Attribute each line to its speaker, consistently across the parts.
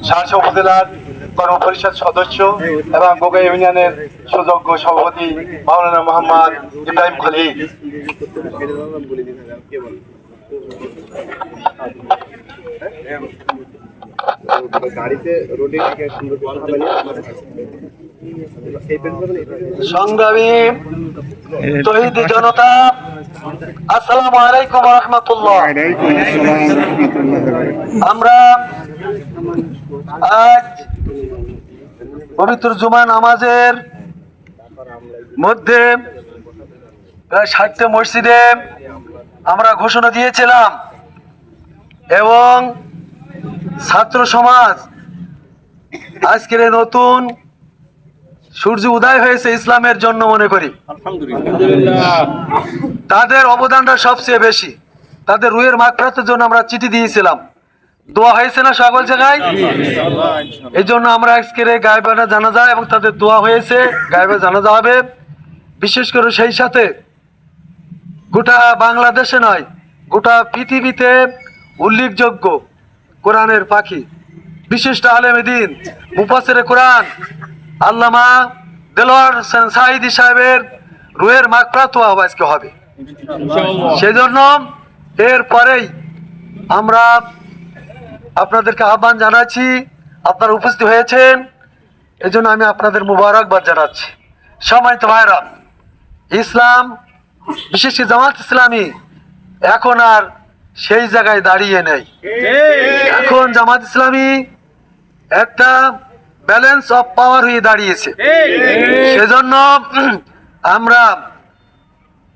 Speaker 1: শাহসা উপজেলার কর্মপরিষদ সদস্য এবং গোগা ইউনিয়নের সুযোগ্য সভাপতি মাওলানা মোহাম্মদ ইব্রাহিম খলিল। সংগ্রামী তৌহিদি জনতা, আসসালামু আলাইকুম ওয়া রাহমাতুল্লাহ। আমরা আজ পবিত্র জুমা নামাজের মধ্যে প্রায় 60টি মসজিদে আমরা ঘোষণা দিয়েছিলাম এবং ছাত্র সমাজ আজকের নতুন সূর্য উদয় হয়েছে ইসলামের জন্য মনে করি। তাদের অবদানটা সবচেয়ে বেশি। তাদের রুহের মাগফিরাতের জন্য আমরা চিঠি দিয়েছিলাম, দোয়া হয়েছে না সকল জায়গায়। এই জন্য আমরা আজকের গায়েবানা জানাজা এবং তাদের দোয়া হয়েছে, গায়েবে জানাজা হবে। বিশেষ করে সেই সাথে গোটা বাংলাদেশে নয়, গোটা পৃথিবীতে উল্লেখযোগ্য কোরআনের পাখি বিশিষ্ট আলেমে দ্বীন মুফাসসিরে কোরআন আল্লামা দেলোয়ার হোসেন সাঈদী সাহেবের রুহের মাগফিরাত আজকে হবে। সেজন্য এরপরেই আমরা আপনাদেরকে আহ্বান জানাচ্ছি, আপনারা উপস্থিত হয়েছেন, এজন্য আমি আপনাদের মুবারকবাদ জানাচ্ছি। সম্মানিত ভাইরা, ইসলাম বিশেষ করে জামাত ইসলামী এখন আর সেই জায়গায় দাঁড়িয়ে নেই। এখন জামাত ইসলামী একটা ব্যালেন্স অফ পাওয়ার হয়ে দাঁড়িয়েছে। সেজন্য আমরা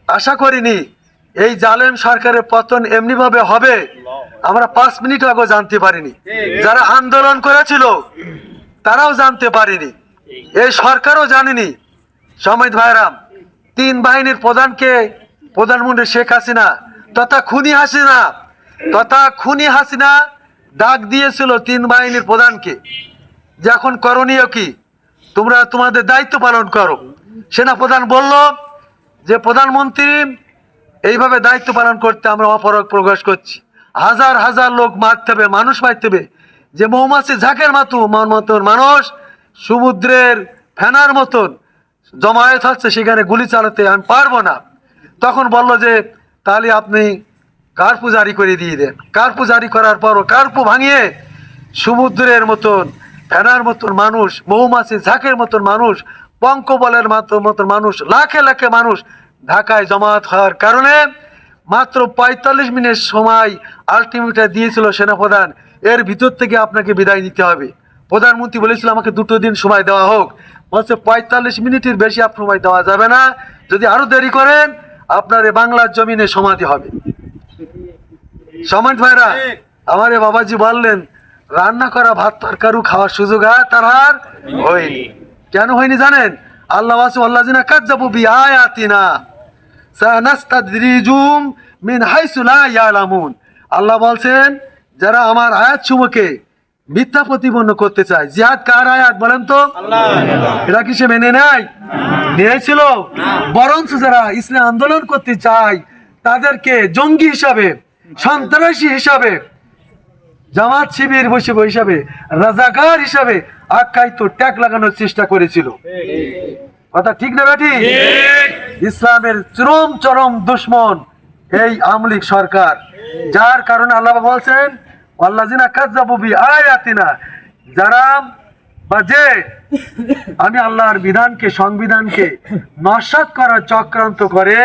Speaker 1: আশা করিনি এই জালেম সরকারের পতন এমনি ভাবে হবে, আমরা 5 মিনিট আগে জানতে পারিনি। যারা আন্দোলন করেছিল তারাও জানতে পারিনি, এই সরকারও জানেনি। সম্মানিত ভাইরাম, 3 বাহিনীর প্রধানকে প্রধানমন্ত্রী শেখ হাসিনা তথা খুনি হাসিনা ডাক দিয়েছিল 3 বাহিনীর প্রধানকে যে এখন করণীয় কি, তোমরা তোমাদের দায়িত্ব পালন করো। সেনাপ্রধান বলল যে প্রধানমন্ত্রী এইভাবে দায়িত্ব পালন করতে আমরা অপরাগ প্রকাশ করছি। হাজার হাজার লোক মারতে হবে, মানুষ মারতে হবে, যে মৌমাছি ঝাঁকের মতন মানুষ সমুদ্রের ফেনার মতন জমায়েত হচ্ছে, সেখানে গুলি চালাতে আমি পারবো না। তখন বলল যে তাহলে আপনি কার্ফু জারি করে দিয়ে দেন। কার্ফু জারি করার পরও কার্ফু ভাঙিয়ে সমুদ্রের মতন ফেনার মতন মানুষ, মৌমাছি ঝাঁকের মতন মানুষ, পঙ্কবলের মতন মানুষ, লাখে লাখে মানুষ ঢাকায় জমায়েত হওয়ার কারণে মাত্র 45 মিনিট সময় আলটিমেটাম দিয়েছিল সেনাপ্রধান, এর ভিতর থেকে আপনাকে বিদায় নিতে হবে। প্রধানমন্ত্রী বলেছিল আমাকে 2 দিন সময় দেওয়া হোক, বলছে 45 মিনিটের বেশি আপনার সময় দেওয়া যাবে না, যদি আরো দেরি করেন আপনার বাংলার জমিনে সমাধি হবে। সম্মানিত ভাইরা, আমার বাবাজি বললেন রান্না করা ভাত তরকারি খাওয়ার সুযোগ তার আর হয়নি। কেন হয়নি জানেন? আল্লাহ আল্লাযিনা কাযযাবু বিআয়াতিনা সানাস্তাদরিজুম মিন হাইসু লা ইয়ালামুন। আল্লাহ বলছেন যারা আমার আয়াতসমূহকে মিথ্যা প্রতিপন্ন করতে চায়। জিহাদ কার আয়াত বলেন তো? এরা কি সে মেনে নেয়? নিয়েছিল? বরঞ্চ যারা ইসলাম আন্দোলন করতে চায় তাদেরকে জঙ্গি হিসাবে, সন্ত্রাসী হিসাবে, জামাত শিবির হিসাবে, রাজাকার হিসাবে আখ্যায়িত ট্যাগ লাগানোর চেষ্টা করেছিল। কথা ঠিক না বেটি? ইসলামের চরম দুশ্মন এই আওয়ামী লীগ সরকার, যার কারণে আল্লাহ বলছেন আল্লাযিনা কাযযাবু বিআয়াতিনা, যারা বা যে আমি আল্লাহর বিধানকে, সংবিধানকে নস্যাৎ করার চক্রান্ত করে,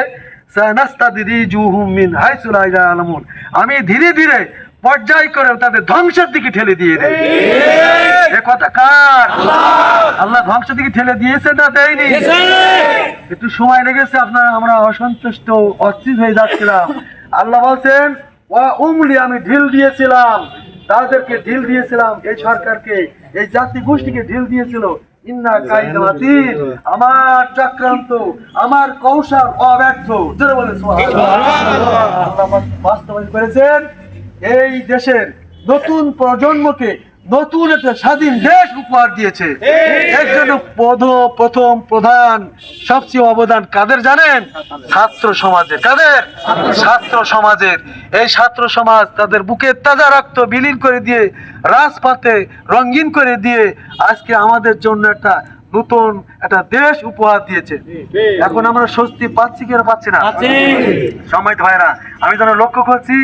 Speaker 1: সানাস্তাদরিজুহুম মিন হাইসু লা ইয়ালামুন, আমি ধীরে ধীরে পর্যায় করে তাদের ধ্বংসের দিকে ঠেলে দিয়ে দেয়। এ কথা কার? আল্লাহ ধ্বংসের দিকে ঠেলে দিয়েছে না দেয়নি? একটু সময় লেগেছে, আমরা অসন্তুষ্ট অস্থির হয়ে যাচ্ছিলাম। আল্লাহ বলছেন ওয়া উমলি, আমি ঢিল দিয়েছিলাম, তাদেরকে ঢিল দিয়েছিলাম, এই সরকারকে, এই জাতি গোষ্ঠীকে ঢিল দিয়েছিল। ইন্না কাইদাতি, আমার চক্রান্ত, আমার কৌশল অব্যর্থ। জোরে বলেন সুবহানাল্লাহ। আল্লাহ বাস্তবায়ন করেছেন এই দেশের নতুন প্রজন্মকে নতুন একটা স্বাধীন দেশ উপহার দিয়েছে। এর জন্য প্রথম প্রধান সবচেয়ে অবদান কাদের জানেন? ছাত্র সমাজের। কাদের? ছাত্র সমাজের। এই ছাত্র সমাজ তাদের বুকের তাজা রক্ত বিলীন করে দিয়ে, রাজপথে রঙিন করে দিয়ে আজকে আমাদের জন্য একটা নতুন একটা দেশ উপহার দিয়েছে। এখন আমরা স্বস্তি পাচ্ছি কি পাচ্ছি না? সম্মানিত ভাইরা, আমি যেন লক্ষ্য করছি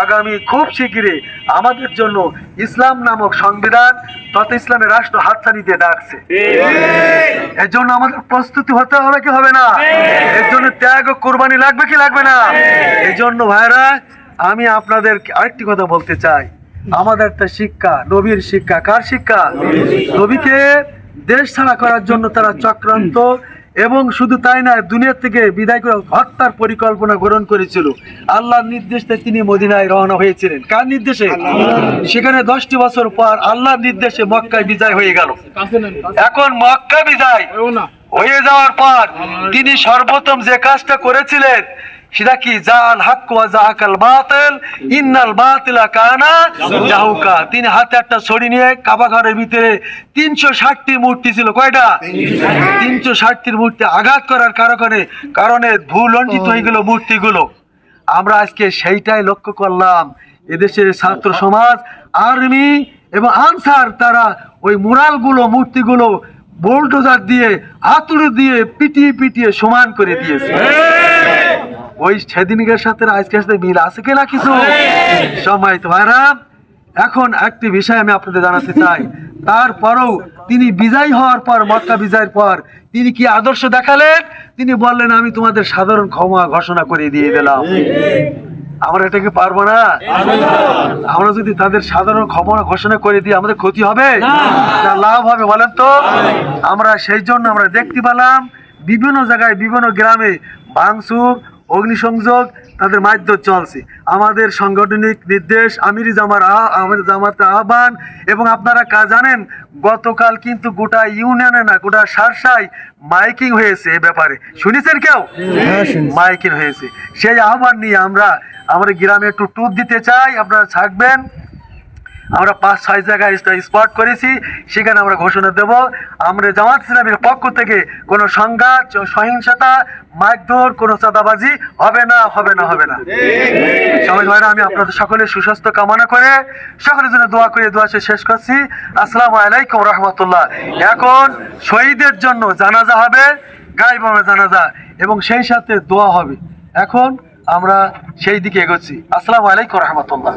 Speaker 1: আগামী খুব শিগগিরই আমাদের জন্য ইসলাম নামক সংবিধান তথা ইসলামের রাষ্ট্র হাতছানি দিয়ে ডাকছে। এর জন্য আমাদের প্রস্তুতি হতে হবে কি হবে না? এর জন্য ত্যাগ ও কোরবানি লাগবে কি লাগবে না? এই জন্য ভাইরা আমি আপনাদের আরেকটি কথা বলতে চাই। আমাদের একটা শিক্ষা, নবীর শিক্ষা। কার শিক্ষা? নবীকে দেশ ছাড়া করার জন্য তারা চক্রান্ত, এবং শুধু তাই না, দুনিয়া থেকে বিদায় করে হত্যার পরিকল্পনা গ্রহণ করেছিল। আল্লাহর নির্দেশে তিনি মদিনায় রওনা হয়েছিলেন। কার নির্দেশে? সেখানে 10টি বছর পর আল্লাহর নির্দেশে মক্কায় বিজয় হয়ে গেল। এখন মক্কা বিজয় হয়ে যাওয়ার পর তিনি সর্বপ্রথম যে কাজটা করেছিলেন সেটা কি? জাল হক ওয়া জাহাকাল বাতিল ইন্নাল বাতিলা কানা জাহুকা। তিনি হাতে একটা ছড়ি নিয়ে কাবা ঘরের ভিতরে 360টি মূর্তি ছিল। কয়টা? 360টির মূর্তি আঘাত করার কারণে ভূলণ্ঠিত হয়ে গেল মূর্তিগুলো। আমরা আজকে সেইটাই লক্ষ্য করলাম। এদেশের ছাত্র সমাজ, আর্মি এবং আনসার তারা ওই মুরালগুলো, মূর্তিগুলো বোল্ডোজার দিয়ে, হাতুড়ি দিয়ে পিটিয়ে সমান করে দিয়েছে। ওই সেদিনকার সাথে আজকের সাথে মিল আছে কিনা কিছু? সম্মানিত ভাইরা, এখন একটি বিষয় আমি আপনাদের জানাতে চাই। তারপরেও তিনি বিজয় হওয়ার পর, মক্কা বিজয়ের পর তিনি কি আদর্শ দেখালেন? তিনি বললেন, আমি তোমাদের সাধারণ ক্ষমা ঘোষণা করে দিয়ে দিলাম। আমরা এটাকে পারবো না? আমরা যদি তাদের সাধারণ ক্ষমা ঘোষণা করে দিই আমাদের ক্ষতি হবে না লাভ হবে বলেন তো? আমরা সেই জন্য আমরা দেখতে পেলাম বিভিন্ন জায়গায়, বিভিন্ন গ্রামে ভাঙচুর, অগ্নিসংযোগ তাদের মাধ্যমে চলছে। আমাদের সাংগঠনিক নির্দেশ, আমির জামাতের আহ্বান, এবং আপনারা জানেন গতকাল কিন্তু গোটা ইউনিয়নে না, গোটা সারসায় মাইকিং হয়েছে। এ ব্যাপারে শুনেছেন কেউ? মাইকিং হয়েছে। সেই আহ্বান নিয়ে আমরা আমাদের গ্রামে একটু ট্যুর দিতে চাই, আপনারা থাকবেন। আমরা 5-6 জায়গায় স্পট করেছি, সেখানে আমরা ঘোষণা দেব আমরা জামাত ইসলামীর পক্ষ থেকে কোনো সংঘাত, সহিংসতা, মারধর, কোনো চাঁদাবাজি হবে না। সবাই ভাইরা, আমি আপনাদের সকলের সুস্বাস্থ্য কামনা করে সকলের জন্য দোয়া করে দোয়া শেষ করছি। আসসালামু আলাইকুম রহমতুল্লাহ। এখন শহীদের জন্য জানাজা হবে, গায়বানা জানাজা, এবং সেই সাথে দোয়া হবে। এখন আমরা সেই দিকে এগোচ্ছি। আসসালামু আলাইকুম রহমতুল্লাহ।